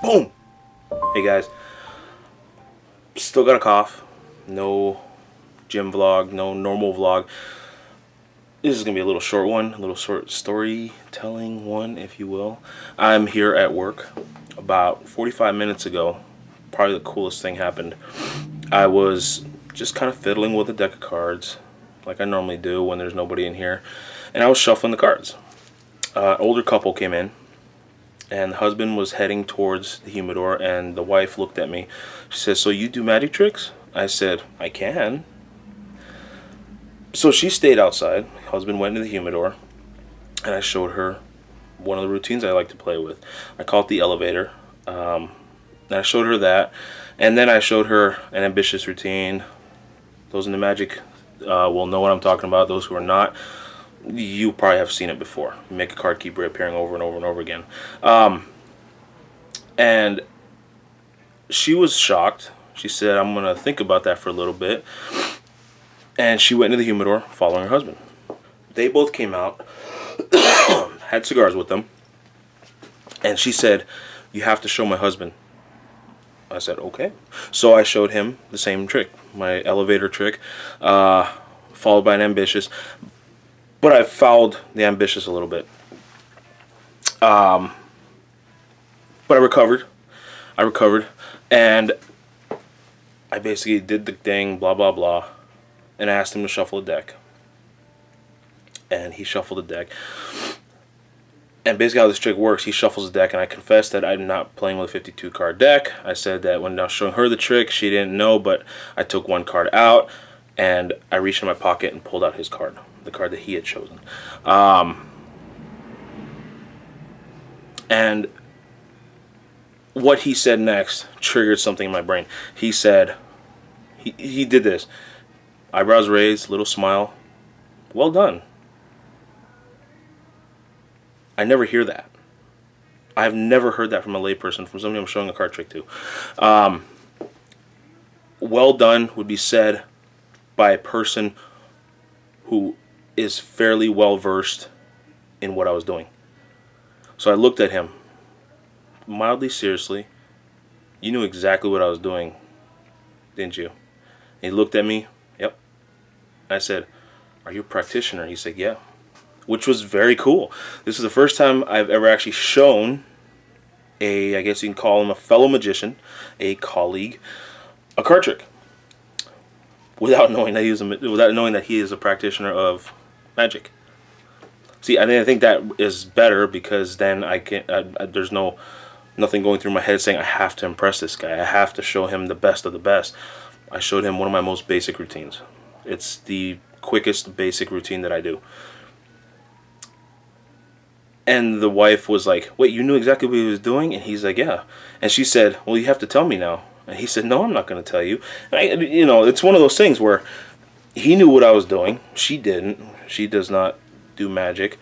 Boom! Hey guys, still got a cough. No gym vlog, no normal vlog. This is gonna be a little short one, a little short storytelling one, if you will. I'm here at work. About 45 minutes ago, probably the coolest thing happened. I was just kind of fiddling with a deck of cards, like I normally do when there's nobody in here, and I was shuffling the cards. Older couple came in, and the husband was heading towards the humidor, and the wife looked at me. She says, "So you do magic tricks?" I said, "I can." So she stayed outside. Husband went into the humidor, and I showed her one of the routines I like to play with. I call it the elevator. And I showed her that, and then I showed her an ambitious routine. Those in the magic will know what I'm talking about. Those who are not, you probably have seen it before. You make a card keep reappearing over and over and over again. And she was shocked. She said, "I'm going to think about that for a little bit." And she went into the humidor following her husband. They both came out, had cigars with them, and she said, "You have to show my husband." I said, "Okay." So I showed him the same trick, my elevator trick, followed by an ambitious. But I fouled the ambitious a little bit. But I recovered. And I basically did the thing, blah, blah, blah. And I asked him to shuffle a deck. And he shuffled a deck. And basically how this trick works, he shuffles the deck, and I confessed that I'm not playing with a 52 card deck. I said that when I was showing her the trick, she didn't know, but I took one card out, and I reached in my pocket and pulled out his card, the card that he had chosen. And what he said next triggered something in my brain. He said, he did this. Eyebrows raised, little smile. "Well done." I never hear that. I've never heard that from a layperson, from somebody I'm showing a card trick to. Well done would be said by a person who is fairly well versed in what I was doing. So I looked at him mildly seriously. "You knew exactly what I was doing, didn't you?" And he looked at me. "Yep." I said, "Are you a practitioner?" He said, "Yeah." Which was very cool. This is the first time I've ever actually shown I guess you can call him a fellow magician, a colleague, a card trick, without knowing that he is a practitioner of magic. See, I think that is better, because then I can there's nothing going through my head saying I have to impress this guy. I have to show him the best of the best. I showed him one of my most basic routines. It's the quickest basic routine that I do. And the wife was like, "Wait, you knew exactly what he was doing?" And he's like, "Yeah." And she said, "Well, you have to tell me now." And he said, "No, I'm not going to tell you." And it's one of those things where he knew what I was doing. She didn't. She does not do magic.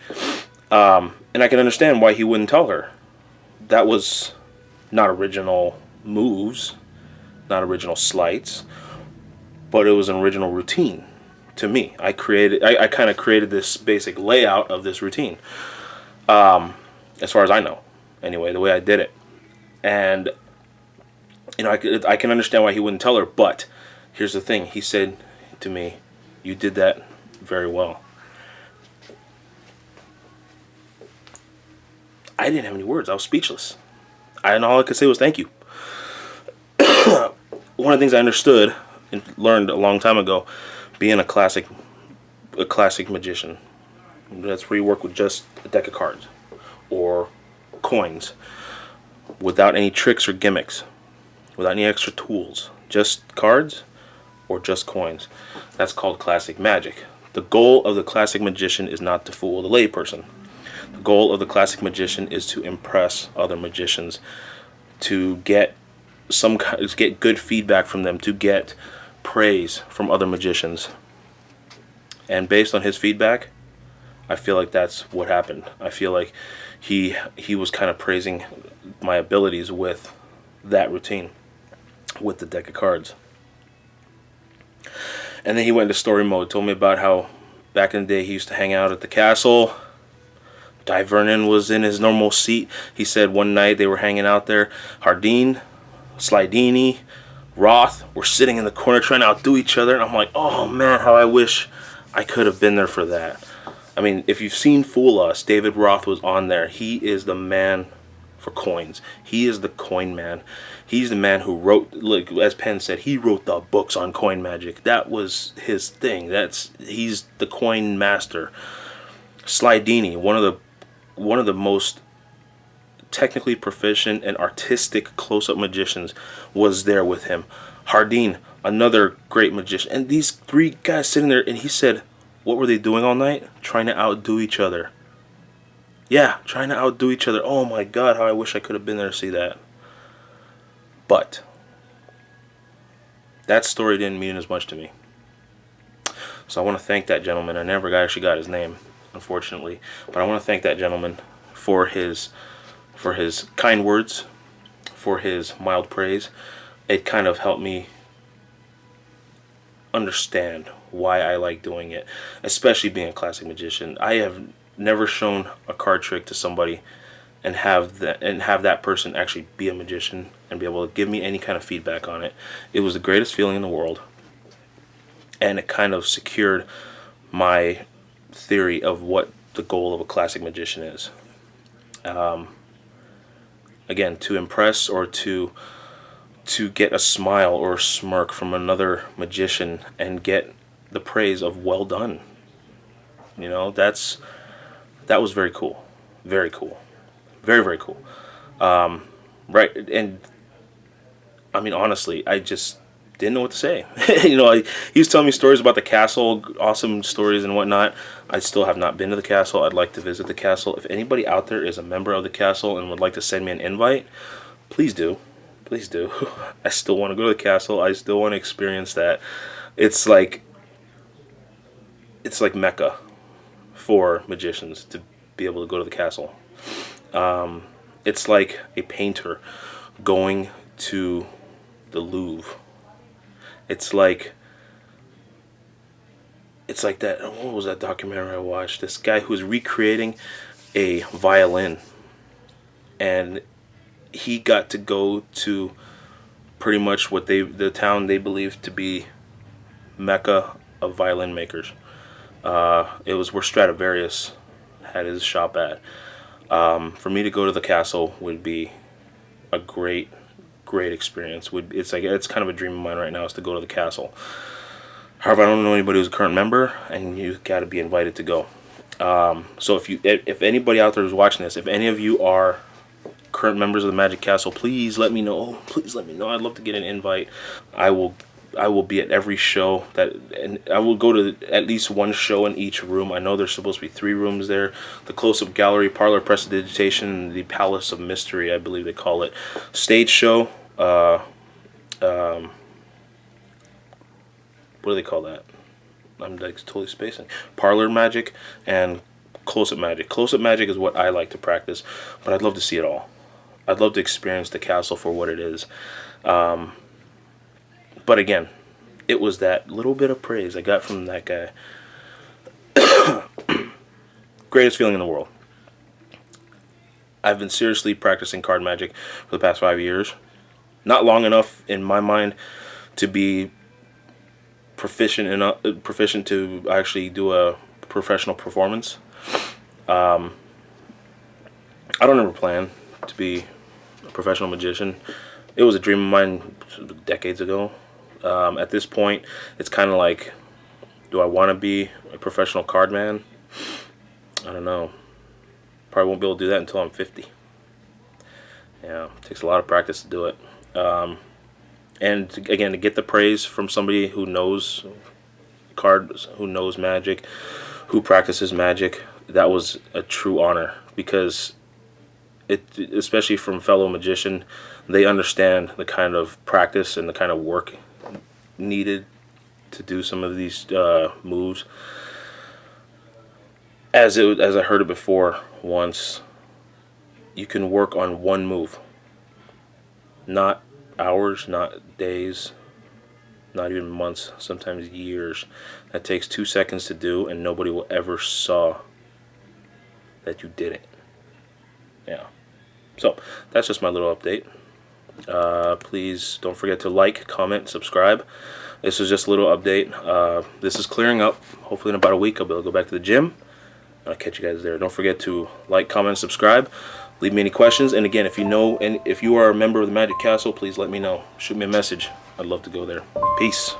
And I can understand why he wouldn't tell her. That was not original moves, not original sleights, but it was an original routine to me. I kind of created this basic layout of this routine. As far as I know, anyway, the way I did it. And I can understand why he wouldn't tell her, but here's the thing. He said to me, "You did that very well." I didn't have any words. I was speechless. And all I could say was thank you. One of the things I understood and learned a long time ago, being a classic magician, that's where you work with just a deck of cards or coins, without any tricks or gimmicks, without any extra tools, just cards or just coins. That's called classic magic. The goal of the classic magician is not to fool the layperson. The goal of the classic magician is to impress other magicians, to get good feedback from them, to get praise from other magicians. And based on his feedback, I feel like that's what happened. I feel like he was kind of praising my abilities with that routine, with the deck of cards. And then he went into story mode, told me about how back in the day he used to hang out at the castle, Di Vernon was in his normal seat. He said one night they were hanging out there. Hardin, Slidini, Roth were sitting in the corner trying to outdo each other. And I'm like, oh man, how I wish I could have been there for that. I mean, if you've seen Fool Us, David Roth was on there. He is the man for coins. He is the coin man. He's the man who wrote, like as Penn said, he wrote the books on coin magic. That was his thing. He's the coin master. Slidini, one of the most technically proficient and artistic close-up magicians, was there with him. Hardin, another great magician. And these three guys sitting there, and he said, what were they doing all night? Trying to outdo each other. Yeah, trying to outdo each other. Oh my God, how I wish I could have been there to see that. But that story didn't mean as much to me. So I want to thank that gentleman. I never actually got his name, unfortunately. But I want to thank that gentleman for his kind words, for his mild praise. It kind of helped me understand why I like doing it, especially being a classic magician. I have never shown a card trick to somebody and have that person actually be a magician and be able to give me any kind of feedback on it. It was the greatest feeling in the world, and it kind of secured my theory of what the goal of a classic magician is. Again, to impress or to get a smile or a smirk from another magician and get the praise of well done. You know, that was very cool. Very cool. Very, very cool. Right, and I mean, honestly, I just didn't know what to say. You know, he was telling me stories about the castle, awesome stories and whatnot. I still have not been to the castle. I'd like to visit the castle. If anybody out there is a member of the castle and would like to send me an invite, please do. Please do. I still want to go to the castle. I still want to experience that. It's like Mecca for magicians to be able to go to the castle. It's like a painter going to the Louvre. It's like that. What was that documentary I watched? This guy who was recreating a violin, and he got to go to pretty much the town they believed to be Mecca of violin makers. It was where Stradivarius had his shop at. For me to go to the castle would be a great experience. It's kind of a dream of mine right now, is to go to the castle. However, I don't know anybody who's a current member, and you got to be invited to go. So if anybody out there who's watching this, if any of you are current members of the Magic Castle, please let me know. Please let me know. I'd love to get an invite. I will be at every show and I will go to at least one show in each room. I know there's supposed to be 3 rooms there: the close-up gallery, parlor, prestidigitation, and the Palace of Mystery, I believe they call it. Stage show. What do they call that? I'm like totally spacing. Parlor magic and close-up magic. Close-up magic is what I like to practice, but I'd love to see it all. I'd love to experience the castle for what it is. But again, it was that little bit of praise I got from that guy. Greatest feeling in the world. I've been seriously practicing card magic for the past 5 years. Not long enough in my mind to be proficient to actually do a professional performance. I don't ever plan to be a professional magician. It was a dream of mine decades ago. At this point, it's kind of like, do I want to be a professional card man? I don't know. Probably won't be able to do that until I'm 50. Yeah, it takes a lot of practice to do it. Again, to get the praise from somebody who knows cards, who knows magic, who practices magic, that was a true honor, because especially from fellow magician, they understand the kind of practice and the kind of work needed to do some of these moves. As I heard it before once, you can work on one move, not hours, not days, not even months, sometimes years. That takes 2 seconds to do, and nobody will ever saw that you didn't. Yeah. So that's just my little update. Please don't forget to like, comment, subscribe. This is just a little update. This is clearing up. Hopefully in about a week I'll be able to go back to the gym. I'll catch you guys there. Don't forget to like, comment, subscribe. Leave me any questions. And again, if you know and if you are a member of the Magic Castle, please let me know. Shoot me a message. I'd love to go there. Peace.